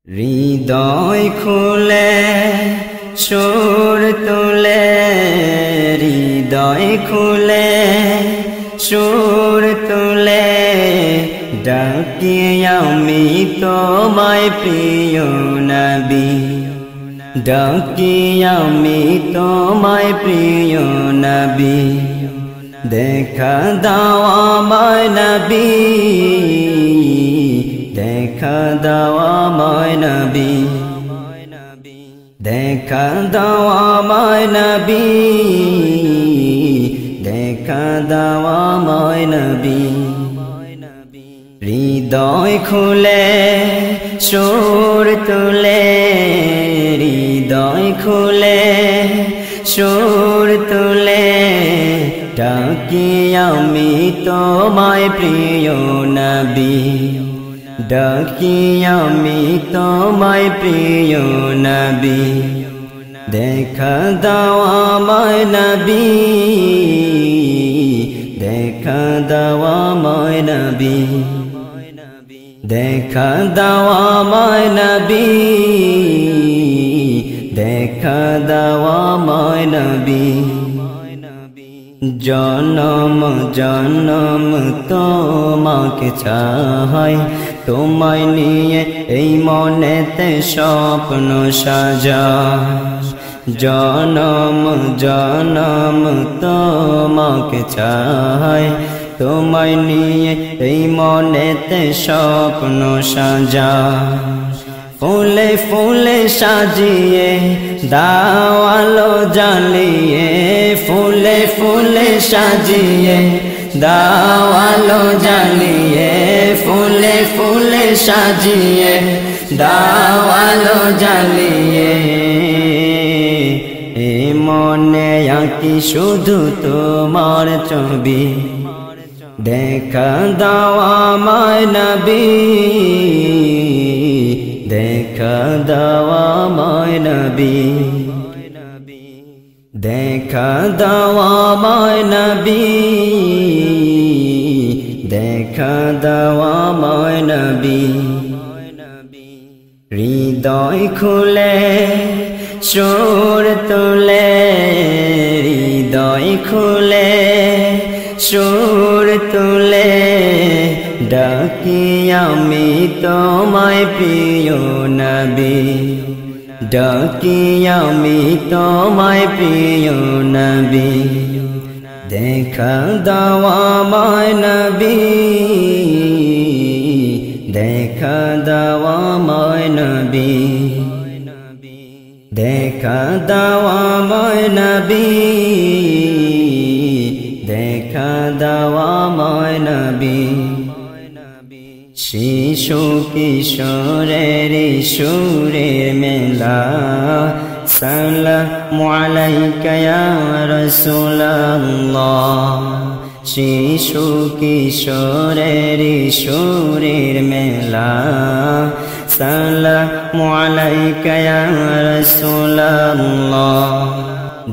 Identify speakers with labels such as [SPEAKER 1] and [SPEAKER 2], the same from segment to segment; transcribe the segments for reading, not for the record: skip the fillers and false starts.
[SPEAKER 1] হৃদয় খুলে সুর তুলে, হৃদয় খুলে সুর তুলে, ডাকি আমি তোমায় প্রিয় নবী, ডাকি আমি তোমায় প্রিয় নবী। দেখা দাও আমায় নবী, দেখা দাও আমায় নবী, দেখা দাও আমায় নবী, দেখা দাও আমায় নবী। হৃদয় খুলে সুর তুলে, হৃদয় খুলে সুর তুলে, ডাকি আমি তোমায় প্রিয় নবী, ডাকি আমি তোমায় প্রিয় নবী। দেখা দাও আমায় নবী, দেখা দাও আমায় নবী, দেখা দাও আমায় নবী, দেখা দাও আমায় নবী। জনম জনম তোমাকে চাই, তোমায় নিয়ে এই মনেতে স্বপ্ন সাজাই। জনম জনম তোমাকে চাই, তোমায় নিয়ে এই মনেতে স্বপ্ন সাজাই। ফুলে ফুলে সাজিয়ে দাও আলো জ্বালিয়ে, ফুলে ফুলে সাজিয়ে দাও আলো জ্বালিয়ে, ফুলে ফুলে সাজিয়ে দাও আলো জ্বালিয়ে। এ মনে আঁকি শুধু তোমার ছবি, দেখা দাও আমায় নবী, দেখা দাও আমায় নবী, দেখা দাও আমায় নবী, দেখা দাও আমায় নবী। হৃদয় খুলে সুর তুলে, হৃদয় খুলে সুর তুলে, ডাকি আমি তোমায় প্রিয় নবী, ডাকি আমি তোমায় প্রিয় নবী। দেখা দাও আমায় নবী, দেখা দাও আমায় নবী, দেখা দাও আমায় নবী, দেখা দাও আমায় নবী। শিশু কিশোরের সুরের মেলা, সালামু আলাইকা ইয়া রাসূলুল্লাহ। শিশু কিশোরের সুরের মেলা, সালামু আলাইকা ইয়া রাসূলুল্লাহ।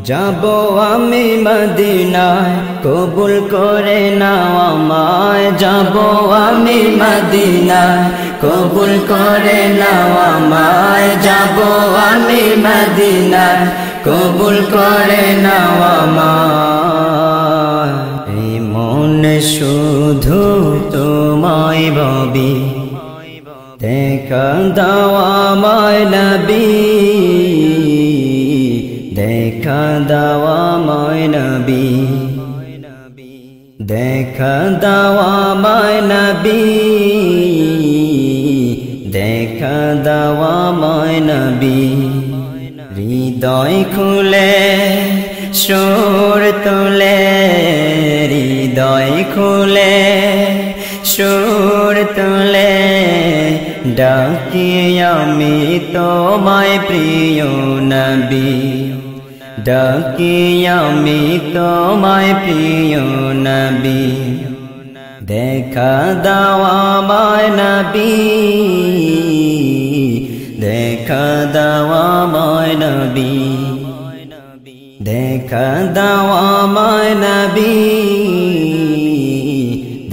[SPEAKER 1] যাব আমি মদিনায়, কবুল করে নাও আমায়, যাব আমি মদিনায়, কবুল করে নাও আমায়, যাব আমি মদিনায়, কবুল করে নাও আমায়। এই মনে শুধু তোমায় ভাবি, দেখা দাও আমায় নবী, দেখা দাও আমায় নবী, দেখা দাও আমায় নবী, দেখা দাও আমায় নবী। হৃদয় খুলে সুর তুলে, হৃদয় খুলে সুর তুলে, ডাকি আমি তোমায় প্রিয় নবী, ডাকি আমি তোমায় প্রিয় নবী। দেখা দাও আমায় নবী, দেখা দাও আমায় নবী, দেখা দাও আমায় নবী,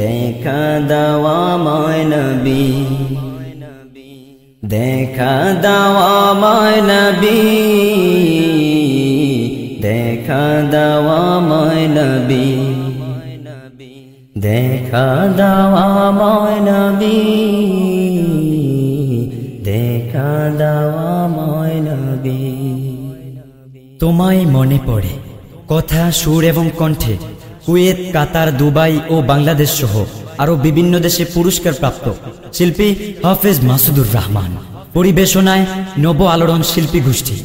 [SPEAKER 1] দেখা দাও আমায় নবী। দেখা দাও আমায় নবী, দেখা দাও আমায় নবী, দেখা দাও আমায় নবী, দেখা দাও আমায় নবী।
[SPEAKER 2] তোমায় মনে পড়ে কথা, সুর এবং কণ্ঠে কুয়েত, কাতার, দুবাই ও বাংলাদেশ সহ আরো বিভিন্ন দেশে পুরস্কার প্রাপ্ত শিল্পী হাফেজ মাসুদুর রহমান। পরিবেশনায় নব আলোড়ন শিল্পী গোষ্ঠী।